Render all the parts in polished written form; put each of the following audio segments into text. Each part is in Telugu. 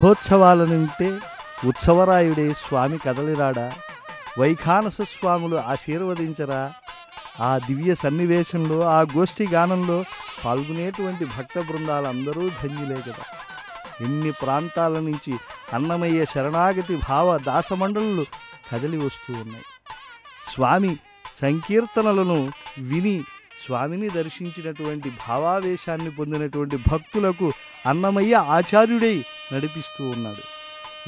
మహోత్సవాలనంటే ఉత్సవరాయుడే స్వామి కదలిరాడా, వైఖానస స్వాములు ఆశీర్వదించరా. ఆ దివ్య సన్నివేశంలో, ఆ గోష్ఠి గానంలో పాల్గొనేటువంటి భక్త బృందాలందరూ ధన్యులే కదా. ఎన్ని ప్రాంతాల నుంచి అన్నమయ్య శరణాగతి భావ దాసమండలు కదిలి వస్తూ ఉన్నాయి. స్వామి సంకీర్తనలను విని స్వామిని దర్శించినటువంటి భావావేశాన్ని పొందినటువంటి భక్తులకు అన్నమయ్య ఆచార్యుడై నడిపిస్తూ ఉన్నాడు.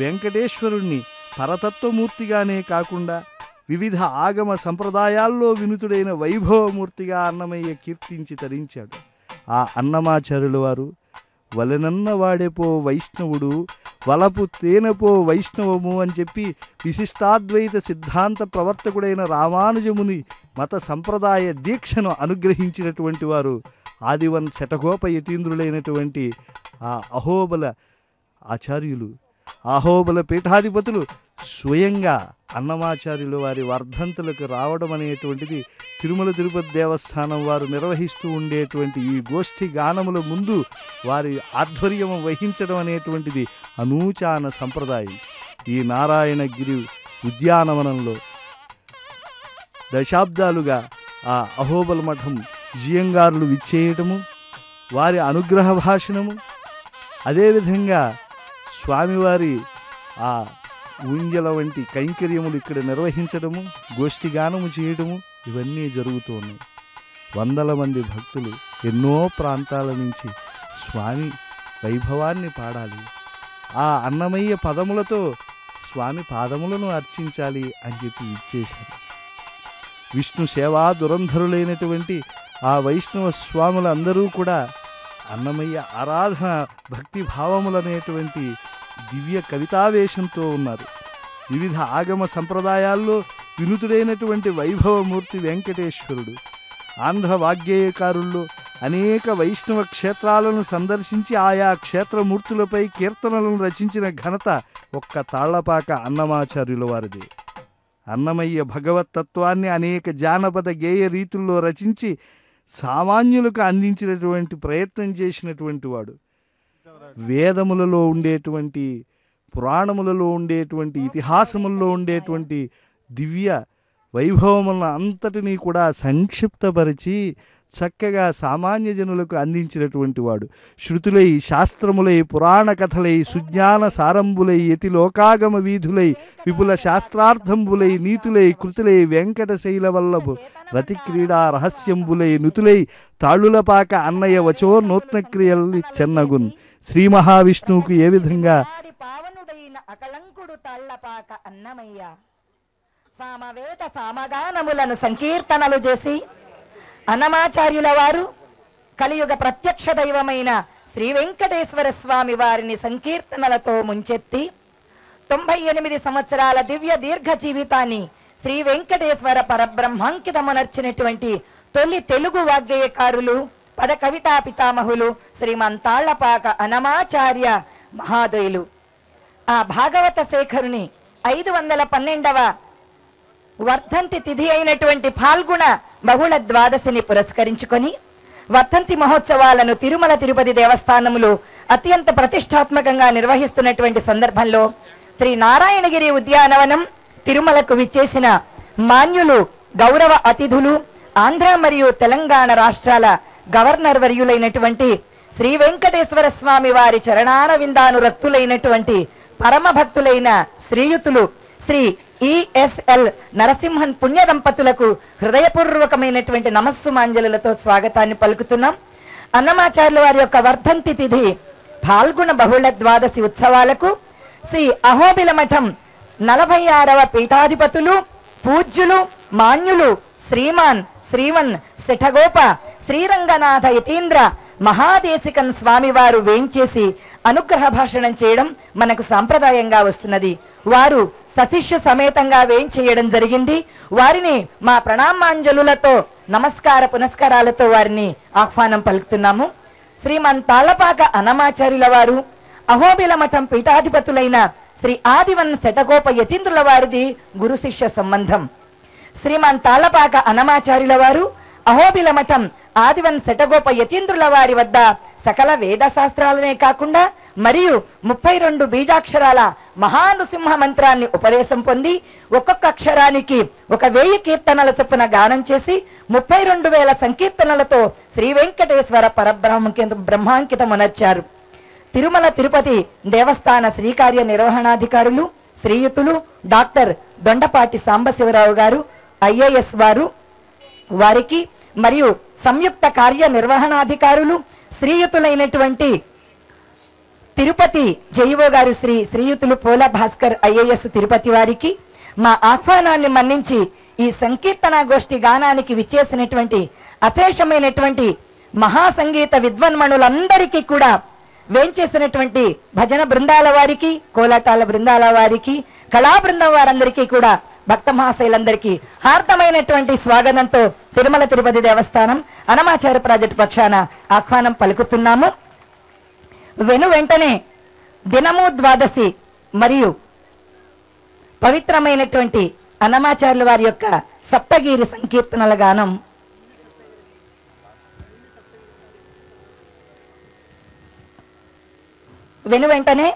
వెంకటేశ్వరుణ్ణి పరతత్వమూర్తిగానే కాకుండా వివిధ ఆగమ సంప్రదాయాల్లో వినుతుడైన వైభవమూర్తిగా అన్నమయ్య కీర్తించి తరించాడు. ఆ అన్నమాచార్యుల వారు వలెనన్న వాడేపో వైష్ణవుడు, వలపు తేనెపో వైష్ణవము అని చెప్పి విశిష్టాద్వైత సిద్ధాంత ప్రవర్తకుడైన రామానుజముని మత సంప్రదాయ దీక్షను అనుగ్రహించినటువంటి వారు ఆదివన్ శఠగోప యతీంద్రులైనటువంటి ఆ అహోబల ఆచార్యులు, అహోబల పీఠాధిపతులు స్వయంగా అన్నమాచార్యులు వారి వర్ధంతులకు రావడం అనేటువంటిది తిరుమల తిరుపతి దేవస్థానం వారు నిర్వహిస్తూ ఉండేటువంటి ఈ గోష్ఠి గానముల ముందు వారి ఆధ్వర్యం వహించడం అనేటువంటిది అనూచాన సంప్రదాయం. ఈ నారాయణగిరి ఉద్యానవనంలో దశాబ్దాలుగా ఆ అహోబల మఠం జియంగారులు విచ్చేయటము, వారి అనుగ్రహ భాషణము, అదేవిధంగా స్వామివారి ఆ ఊంజల వంటి కైంకర్యములు ఇక్కడ నిర్వహించడము, గోష్ఠిగానము చేయడము ఇవన్నీ జరుగుతూ ఉన్నాయి. వందల మంది భక్తులు ఎన్నో ప్రాంతాల నుంచి స్వామి వైభవాన్ని పాడాలి, ఆ అన్నమయ్య పదములతో స్వామి పాదములను అర్చించాలి అని చెప్పి ఇచ్చేశారు. విష్ణు సేవా దురంధరులైనటువంటి ఆ వైష్ణవ స్వాములందరూ కూడా అన్నమయ్య ఆరాధన భక్తి భావములనేటువంటి దివ్య కవితావేశంతో ఉన్నారు. వివిధ ఆగమ సంప్రదాయాల్లో వినుతుడైనటువంటి వైభవమూర్తి వెంకటేశ్వరుడు. ఆంధ్ర వాగ్గేయకారుల్లో అనేక వైష్ణవ క్షేత్రాలను సందర్శించి ఆయా క్షేత్రమూర్తులపై కీర్తనలను రచించిన ఘనత ఒక్క తాళ్లపాక అన్నమాచార్యుల వారిది. అన్నమయ్య భగవత్తత్వాన్ని అనేక జానపద గేయ రీతుల్లో రచించి సామాన్యులకు అందించినటువంటి ప్రయత్నం చేసినటువంటి వాడు. వేదములలో ఉండేటువంటి, పురాణములలో ఉండేటువంటి, ఇతిహాసములలో ఉండేటువంటి దివ్య వైభవములను అంతటినీ కూడా సంక్షిప్తపరిచి చక్కగా సామాన్య జనులకు అందించినటువంటి వాడు. శృతులై, శాస్త్రములై, పురాణ కథలై, సుజ్ఞాన సారంబులై, యతి లోకాగమ వీధులై, విపుల శాస్త్రార్థంబులై, నీతులై, కృతులై, వెంకట శైలవల్లభు రతి క్రీడా రహస్యంబులై, నుతులై, తాళులపాక అన్నయ్య వచో నూత్నక్రియల్ని చెన్నగున్. శ్రీ మహావిష్ణువుకు ఏ విధంగా పావనుడైన అకలంకుడు తాళ్లపాక అన్నమయ్య సామవేద సామగానములను సంకీర్తనలు చేసి అన్నమాచార్యుల వారు కలియుగ ప్రత్యక్ష దైవమైన శ్రీ వెంకటేశ్వర స్వామి వారిని సంకీర్తనలతో ముంచెత్తి 98 సంవత్సరాల దివ్య దీర్ఘ జీవితాన్ని శ్రీ వెంకటేశ్వర పరబ్రహ్మాంకితమునర్చినటువంటి తొలి తెలుగు వాగ్గేయకారులు, పద కవితా పితామహులు శ్రీమంతాళ్లపాక అన్నమాచార్య మహాదయులు. ఆ భాగవత శేఖరుని 512వ వర్ధంతి తిథి అయినటువంటి ఫాల్గుణ బహుళ ద్వాదశిని పురస్కరించుకొని వర్ధంతి మహోత్సవాలను తిరుమల తిరుపతి దేవస్థానములు అత్యంత ప్రతిష్టాత్మకంగా నిర్వహిస్తున్నటువంటి సందర్భంలో శ్రీ నారాయణగిరి ఉద్యానవనం తిరుమలకు విచ్చేసిన మాన్యులు, గౌరవ అతిథులు, ఆంధ్ర మరియు తెలంగాణ రాష్ట్రాల గవర్నర్ వర్యులైనటువంటి శ్రీ వెంకటేశ్వర స్వామి వారి చరణార విందానురక్తులైనటువంటి పరమ భక్తులైన శ్రీయుతులు శ్రీ ఈఎస్ఎల్ నరసింహన్ పుణ్య దంపతులకు హృదయపూర్వకమైనటువంటి నమస్సుమాంజలులతో స్వాగతాన్ని పలుకుతున్నాం. అన్నమాచార్యుల వారి యొక్క వర్ధంతి తిథి ఫాల్గుణ బహుళ ద్వాదశి ఉత్సవాలకు శ్రీ అహోబిల మఠం 46వ పీఠాధిపతులు, పూజ్యులు, మాన్యులు శ్రీమాన్ శ్రీవన్ శఠగోప శ్రీరంగనాథ యతీంద్ర మహాదేశికన్ స్వామివారు వేంచేసి అనుగ్రహ భాషణం చేయడం మనకు సాంప్రదాయంగా వస్తున్నది. వారు సశిష్య సమేతంగా వేంచేయడం జరిగింది. వారిని మా ప్రణామాంజలులతో నమస్కార పునస్కారాలతో వారిని ఆహ్వానం పలుకుతున్నాము. శ్రీమన్ తాళ్లపాక అన్నమాచార్యుల వారు అహోబిల మఠం పీఠాధిపతులైన శ్రీ ఆదివన్ శఠగోప యతీంద్రుల వారిది గురు శిష్య సంబంధం. శ్రీమన్ తాళ్లపాక అన్నమాచార్యుల వారు అహోబిల మఠం ఆదివన్ శఠగోప యతీంద్రుల వారి వద్ద సకల వేద శాస్త్రాలనే కాకుండా మరియు 32 బీజాక్షరాల మహానృసింహ మంత్రాన్ని ఉపదేశం పొంది ఒక్కొక్క అక్షరానికి 1000 కీర్తనల చొప్పున గానం చేసి 32,000 సంకీర్తనలతో శ్రీ వెంకటేశ్వర బ్రహ్మాంకితమునర్చారు. తిరుమల తిరుపతి దేవస్థాన శ్రీకార్య నిర్వహణాధికారులు శ్రీయుతులు డాక్టర్ దొండపాటి సాంబశివరావు గారు ఐఏఎస్ వారికి మరియు సంయుక్త కార్య నిర్వహణాధికారులు శ్రీయుతులైనటువంటి తిరుపతి జైవో గారు శ్రీయుతులు పోల భాస్కర్ ఐఏఎస్ తిరుపతి వారికి మా ఆహ్వానాన్ని మన్నించి ఈ సంకీర్తన గోష్ఠి గానానికి విచ్చేసినటువంటి అశేషమైనటువంటి మహాసంగీత విద్వన్మణులందరికీ కూడా వేంచేసినటువంటి భజన బృందాల వారికి కోలాటాల బృందాల వారికి కళా బృందం వారందరికీ కూడా భక్త మహాశైలందరికీ హార్దమైనటువంటి స్వాగతంతో తిరుమల తిరుపతి దేవస్థానం అన్నమాచార్య ప్రాజెక్టు పక్షాన ఆహ్వానం పలుకుతున్నాము. వెంటనే దినము ద్వాదశి మరియు పవిత్రమైనటువంటి అన్నమాచార్యుల వారి యొక్క సప్తగిరి సంకీర్తనల గానం వెంటనే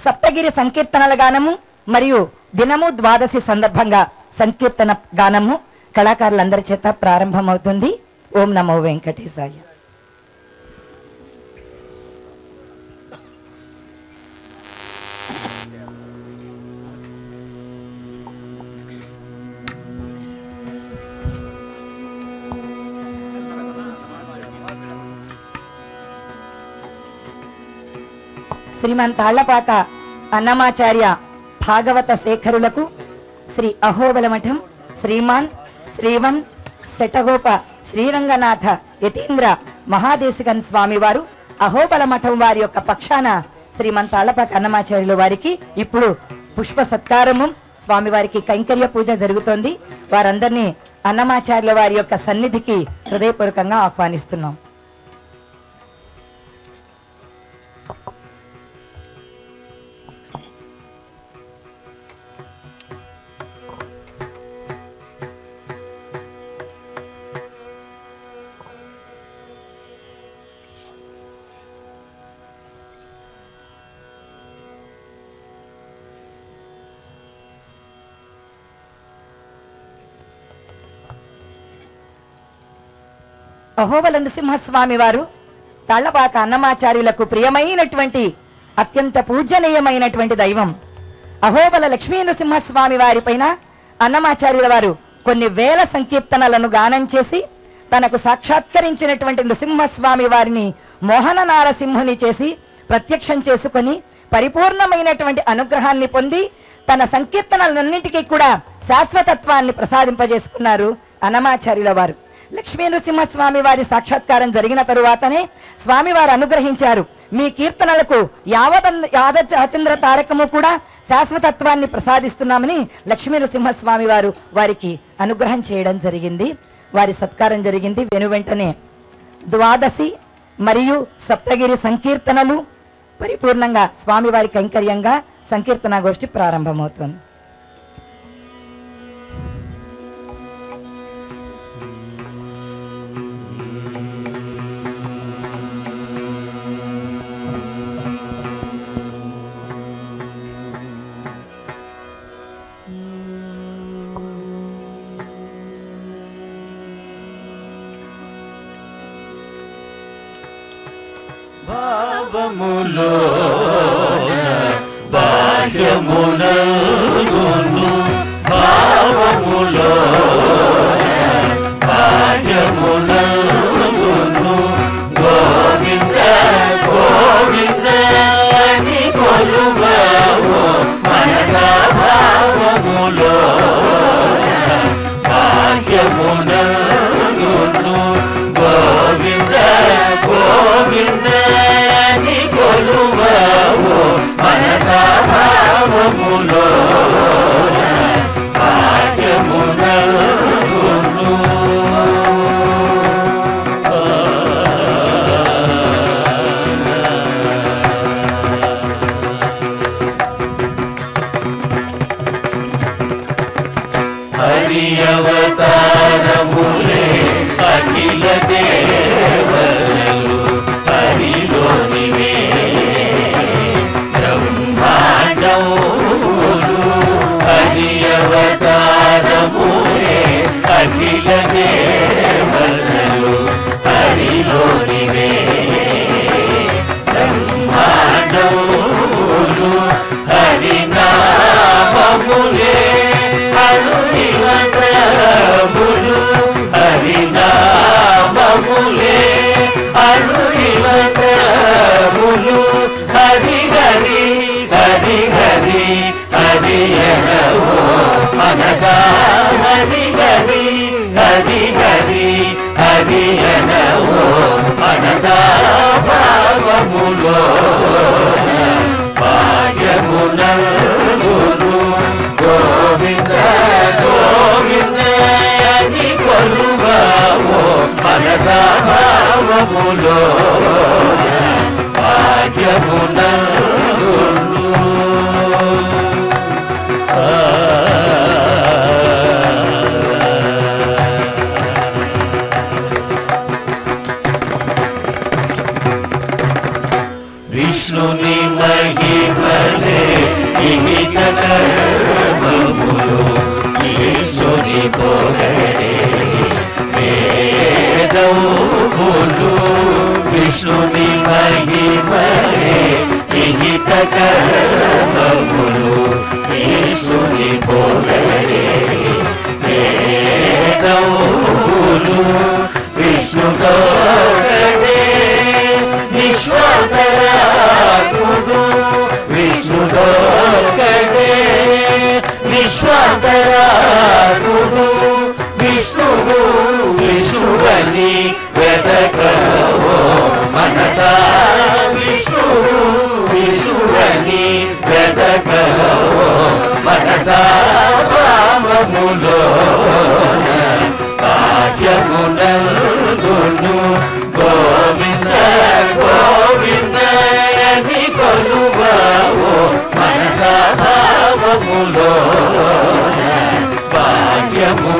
సప్తగిరి సంకీర్తనల గానము మరియు దినము ద్వాదశి సందర్భంగా సంకీర్తన గానము కళాకారులందరి చేత ప్రారంభమవుతుంది. ఓం నమో వెంకటేశాయ. శ్రీమంతాళ్లపాక అన్నమాచార్య భాగవత శేఖరులకు శ్రీ అహోబల మఠం శ్రీమాన్ శ్రీవన్ శటగోప శ్రీరంగనాథ యతీంద్ర మహాదేశికన్ స్వామి వారు అహోబల మఠం వారి యొక్క పక్షాన శ్రీమంతాళ్లపాక అన్నమాచార్యుల వారికి ఇప్పుడు పుష్ప సత్కారము స్వామివారికి కైంకర్య పూజ జరుగుతోంది. వారందరినీ అన్నమాచార్యుల వారి యొక్క సన్నిధికి హృదయపూర్వకంగా ఆహ్వానిస్తున్నాం. అహోబల నృసింహస్వామి వారు తాళ్లపాక అన్నమాచార్యులకు ప్రియమైనటువంటి అత్యంత పూజనీయమైనటువంటి దైవం. అహోబల లక్ష్మీ నృసింహస్వామి వారి పైన అన్నమాచార్యుల వారు కొన్ని వేల సంకీర్తనలను గానం చేసి తనకు సాక్షాత్కరించినటువంటి నృసింహస్వామి వారిని మోహన నారసింహుని చేసి ప్రత్యక్షం చేసుకొని పరిపూర్ణమైనటువంటి అనుగ్రహాన్ని పొంది తన సంకీర్తనలన్నింటికీ కూడా శాశ్వతత్వాన్ని ప్రసాదింపజేసుకున్నారు అన్నమాచార్యుల వారు. లక్ష్మీ నృసింహస్వామి వారి సాక్షాత్కారం జరిగిన తరువాతనే స్వామివారు అనుగ్రహించారు, మీ కీర్తనలకు యావచంద్ర తారకము కూడా శాశ్వతత్వాన్ని ప్రసాదిస్తున్నామని లక్ష్మీ నృసింహస్వామి వారు వారికి అనుగ్రహం చేయడం జరిగింది. వారి సత్కారం జరిగింది. వెంటనే ద్వాదశి మరియు సప్తగిరి సంకీర్తనలు పరిపూర్ణంగా స్వామివారి కైంకర్యంగా సంకీర్తన గోష్ఠి ప్రారంభమవుతుంది. భావములో బాహ్యమునగును భావములో బాహ్యమునగును గోవింద గోవింద అని కొలువవు మనసా భావములో బాహ్యమునగును గోవింద గోవింద అని కొలువవు మనసా భావములో భాగ్యమునగును. హరి అవతారములే అఖిల దేవతలు హరిలోనివే అవతారములే అఖిల దేవతలు హరిలోనివే బ్రహ్మాండములు హరినామములే అరుణివతములు హరినామములే అరుణివతములు హరి హరి హరి హరి హరి అనవో మనసా హరి హరి హరి హరి హరి అనవో మనసా భావములో భాగ్యమునందును గోవింద గోవింద అని కొలువావో మనసా భావములో భాగ్యమునందును విష్ణుని మహిమలే ఇహిక కర్మములు ఈశ్వరి పొగడే వేదములు విష్ణుని మహిమలే ఇహిక కర్మములు ఈశ్వరి పొగడే వేదములు విష్ణుతో విశ్వాంతరాకుడు విష్ణుడోకడే విశ్వాంతరాకుడు విష్ణువు విష్ణువని వెదకవో మనసా విష్ణువు విష్ణువని వెదకవో మనసా భావములో భాగ్యమునందును గోవింద గోవింద అని కొలువావో మనసా భావములో భాగ్యమునందును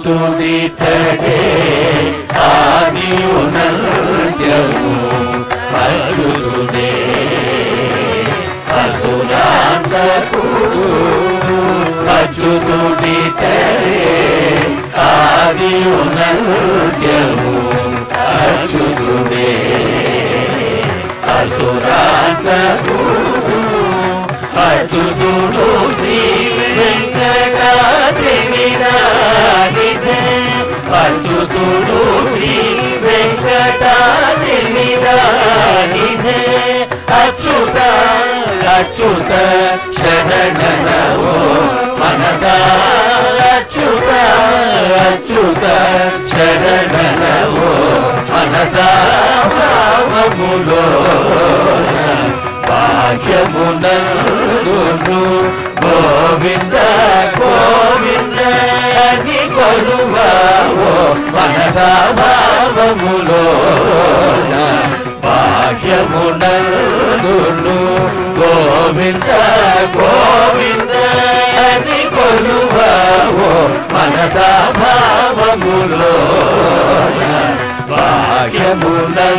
అచ్యుతుడితడే ఆదియునంత్యము అచ్యుతుడే అసురాంతకుడు అచ్యుతుడితడే ఆదియునంత్యము అచ్యుతుడే అసురాంతకుడు అచ్యుతుడు శ్రీ వెంకటాద్రి నిరాగితే అచ్యుతుడు శ్రీ వెంకటాద్రి నిరాగితే అచ్యుత అచ్యుత శరణనవో మనసా అచ్యుత అచ్యుత శరణనవో మనసా భావములో భాగ్యమునందును గోవింద గోవింద అని కొలువావో మనసా భావములో భాగ్యమునందును గోవింద గోవింద అని కొలువావో మనసా భావములో భాగ్యమునందును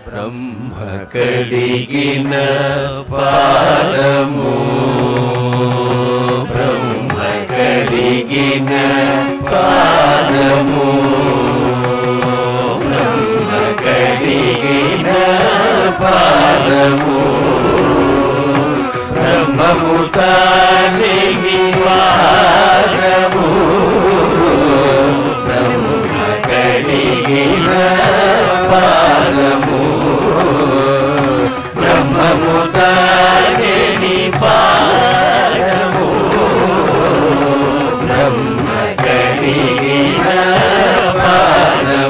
బ్రహ్మ కడిగిన పాదము బ్రహ్మ కడిగిన పాదము బ్రహ్మ కడిగిన పాదము బ్రహ్మము తానిగి వారము బ్రహ్మ కడిగిన పాదము బ్రహ్మము తానిగి పాదము బ్రహ్మ కడిగిన పాదము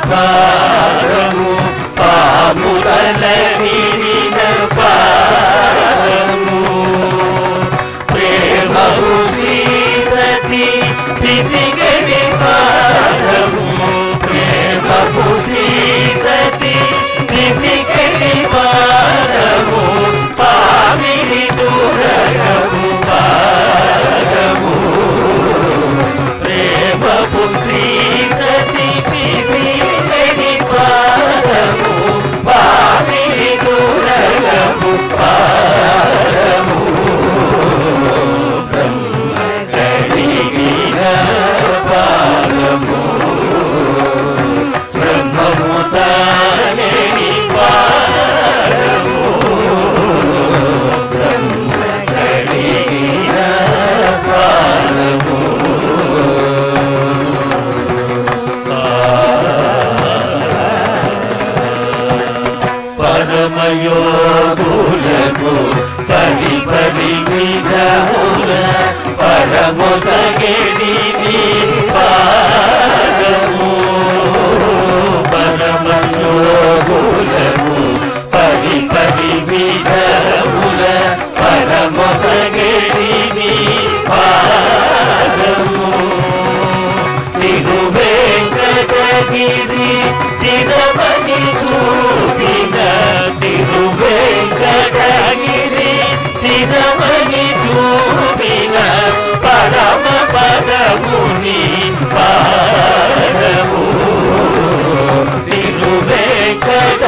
పారము పాములనీన పారము ప్రేమము శ్రీరతి దిసిగడి పారము ప్రేమము శ్రీరతి దిసిగడి పారము పామిని దూరము పారము ప్రేమము శ్రీరతి దిసిగడి పారము పామిని దూరము పారము బ్రహ్మ కలిగిన పారము బ్రహ్మము తానే పారము బ్రహ్మ కలిగిన పారము పరమయోగులకు పరి పరి విధముల పరమొసగడి పారము పరమయోగులకు పరి పరి విధముల పరమొసగడి పారము తిరువేంకటగిరి తిరుమని చూపిన తిరువేంకటగిరి తిరుమని చూపిన పరమ పదముని పారము తిరువేంకటగిరి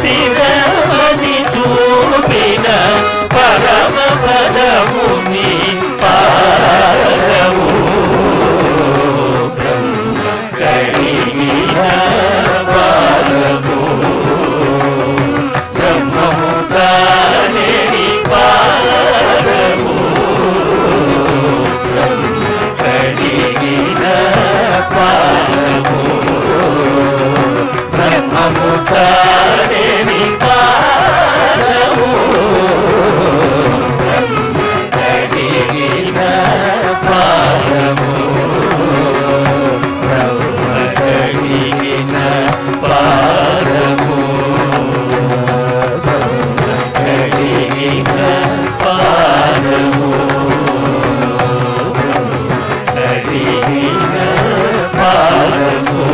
తిరుమని చూపిన పరమ పదముని పారము పారము బ్రహ్మము తానే పారము బ్రహ్మ కలిగిన పారము బ్రహ్మము తానే పారము బ్రహ్మ కలిగిన పారము పారము కలిగిన పారము కలిగిన పారము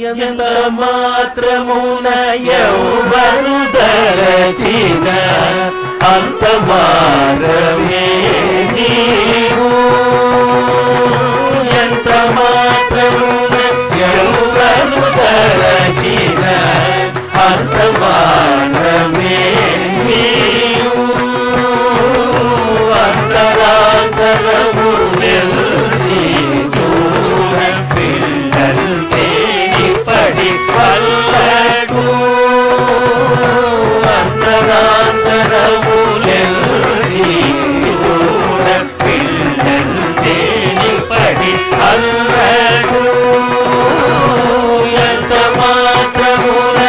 ఎంత మాత్రమున యౌవను దరచిన అంత మారమే నీవు ఎంత మాత్రమున యౌవను దరచిన అంత మారమే నీవు అంతరాంతరము పడి పల్లడు అంతరాంతరములెల్లి చూడ పిల్లల్ని పడి పల్లడు ఎంత మాత్రమున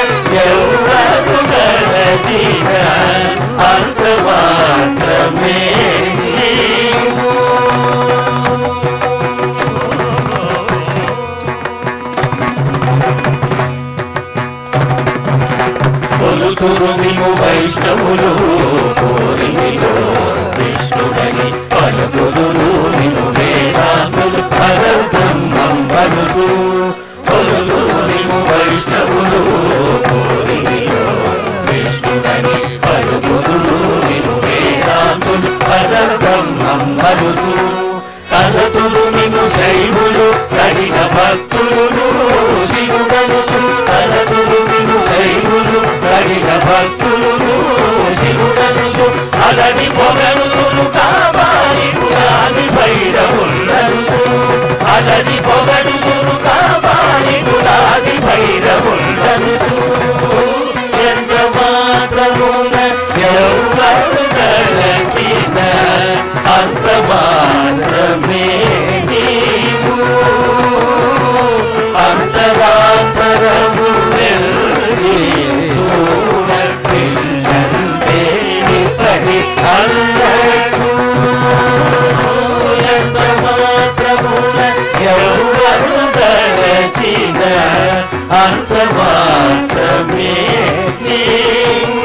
ఎవరు గలచిన అంత మాత్రమే కొలుతురుమిము వైష్ణవులు కోరిమిలో విష్ణుడని పలుకుదురు నిము వేదాంతులు పరబ్రహ్మం పలుకు కొలుతురుమిము వైష్ణవులు కోరిమిలో విష్ణుడని పలుకుదురు నిము వేదాంతులు పరబ్రహ్మం పలుకు కలతులు నిము శైవులు కడిన భక్తులు శివుడను కలతులు నిము శైవులు కడిన భక్తులు శివుడను అలని పొగడులు కావాలి పురాణి భైరవులను అలని పొగడులు కావాలి పురాణి భైరవులను ఎంత మాత్రమున ఎవరు గలచిన అంత మాత్రమే నీవు అంతరాంతరము వెల్లి చూడపిల్లంటే పడి అల్లడు ఎంత మాత్రమున ఎవరు తలచిన అంత మాత్రమే నీవు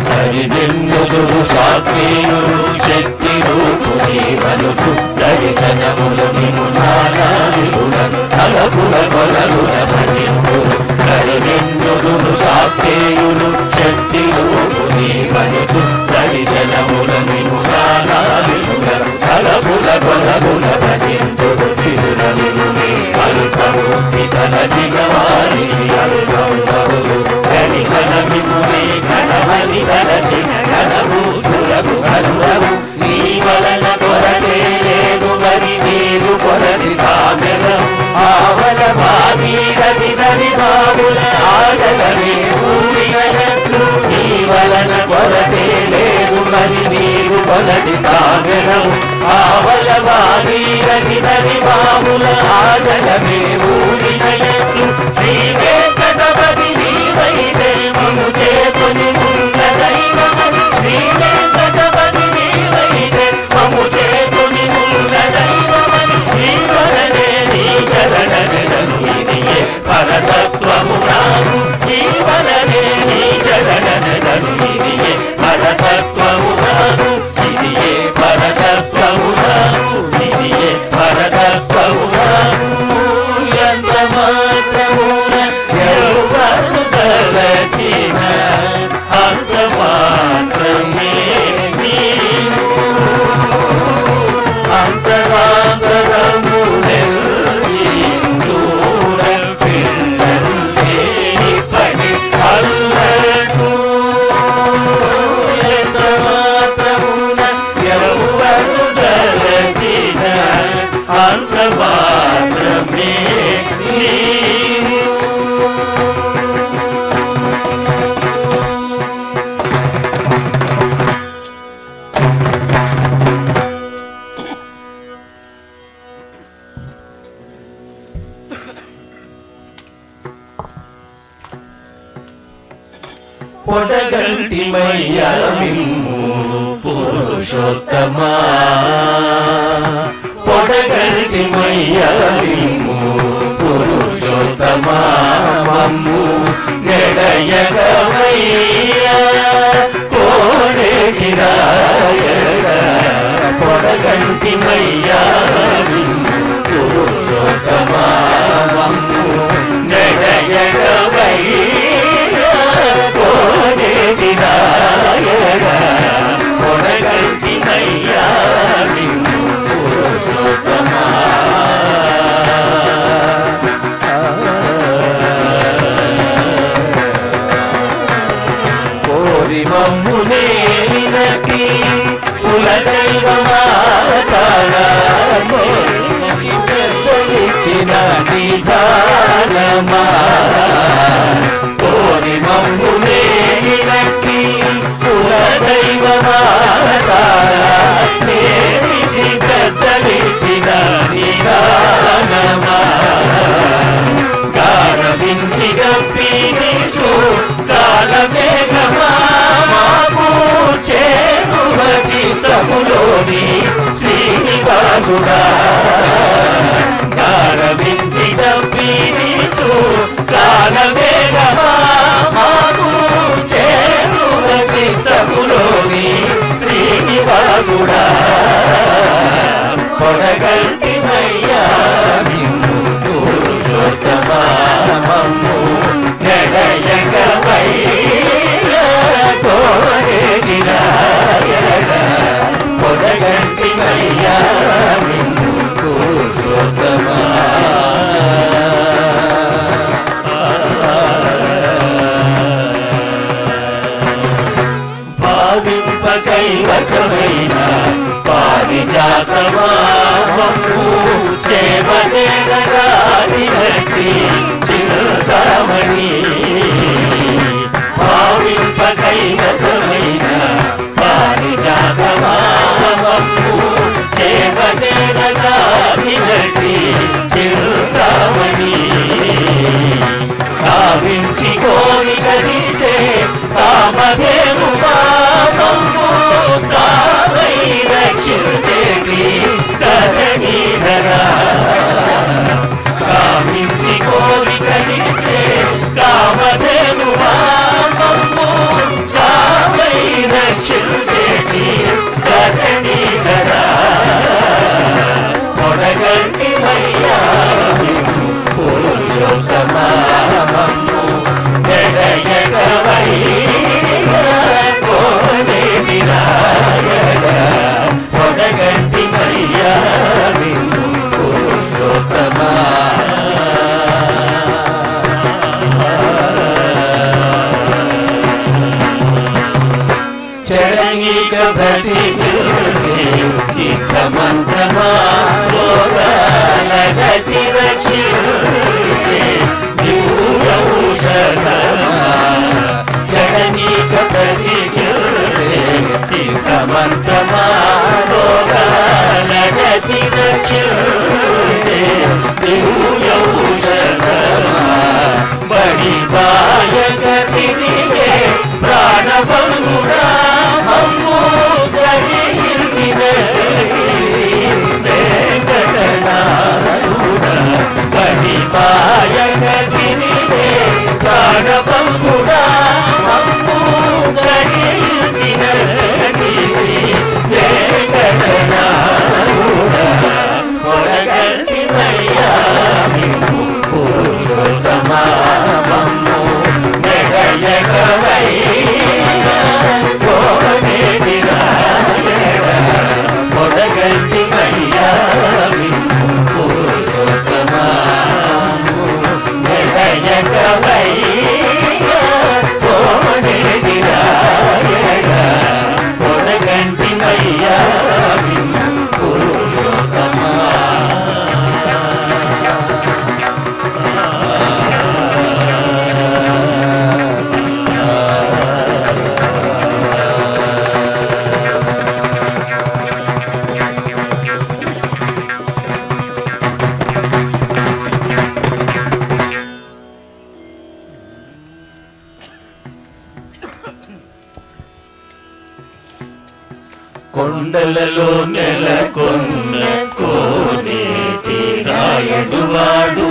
సరిదిన్నుదురు సాత్వీయులు శక్తి రూపునీవనుచు దర్శనములు నిమునాలులను తలపుల కొలలుల భజింతులు సరిదిన్నుదురు సాత్వీయులు శక్తి రూపునీవనుచు దర్శనములు నిమునాలులను తలపుల కొలలుల భజింతులు చిరునలు అల్పము ఇతర జిగవారి అల్పము గణిగణమిముని గణమని గణచిన గణభూతులకు కలురవు నీ వలన కొరతే లేదు మరి నీరు కొరది కామెరం ఆవల భాగీరథి నది బాబుల ఆడలనే ఊరిగలట్లు నీ వలన కొరతే లేదు మరి నీరు కొరది కామెరం ఆవల భాగీరథి నది బాబుల ఆడలనే ఊరిగలట్లు శ్రీ వెంకటపతి నీవైతే మము చేతుని ఉన్న దైవమని శ్రీ వెంకటపతి నీవైతే మము చేతుని ఉన్న దైవమని నీ వలనే నీ శరణను ఇదియే పరతత్వము నాను నీ వలనే నీ శరణను ఇదియే పరతత్వము నాను ఇదియే పరతత్వము నాను ఇదియే పరతత్వము నాను ఎంత మాత్రమున ఎవరు తలచిన అంత మాత్రమే నీవు అంతరాంతరములెల్లి చూడపిల్లంటే పడి అల్లడు ఎంత మాత్రమున ఎవరు తలచిన అంత మాత్రమే నీవు పొడగంటిమయ్యా మిమ్ము పురుషోత్తమా పొడగంటిమయ్యా మిమ్ము పురుషోత్తమా మమ్ము నెడయగమయ్యా కోడెగిరాయడ పొడగంటిమయ్యా మిమ్ము పురుషోత్తమా మమ్ము నెడయగమయ్యా కోడెగిరాయడ పొడగంటిమయ్యా మిమ్ము పురుషోత్తమా కోరి మమ్ము నేలినకి కులదైవమాతలిచ్చిన నిధానమా కోరి మమ్ము నేలినకి కులదైవమాతలిచ్చిన నిధానమా గారవించి గప్పినిచు కాలమేఘమా మాకు చేరువచితములోని శ్రీనివాసుడా గారవించి గప్పినిచు కాలమేఘమా మాకు చేరువచితములోని శ్రీనివాసుడా పొడగంటిమయ్యా మిమ్ము పురుషోత్తమా మమ్ము నెడయగమయ్యా కోడెగిరాయడ పొడగంటిమయ్యా మిమ్ము పురుషోత్తమా భావింప కైవసమైన పారిజాతమా మమ్ము చేవదేగరాజి భక్తి చిరు చింతామణి భావింప కైవసమైన పారిజాతమామము చేపదేనటి చింతామణి కావించి కోరికలిచే కామధేను మామము తావై రక్షించేటి ధరణీధరా కామించి కోరికలిచే కామధేను మామము తావై రక్షించేటి ధరణీధరా కొడగంటి మయ్యా పురుషోత్తమామము జడయగవై కోనే వినాయక కొడగంటి మయ్యా పురుషోత్తమా చరణీక ప్రతి చిత్తమంత్రమా లోకాలగ చిరక్షిరే జగనీక ప్రతి చిత్తమంత్రమా లోకాలగ చిరక్షిరే బడి బాయక తిరిగే ప్రాణబంధుడా అమ్ము గ్రహించిన బడి బాయక తిరిగే ప్రాణబంధుడా అమ్ము గ్రహించిన కొడగంటి మయ్యా పురుషోత్తమామము జగయగవై కోనే వినాయక కొడగంటి మయ్యా పురుషోత్తమామము జగయగవై కోనే వినాయక కొడగంటి మయ్యా పురుషోత్తమా కొండలలో నెలకొన్న కోనేటి రాయుడు వాడు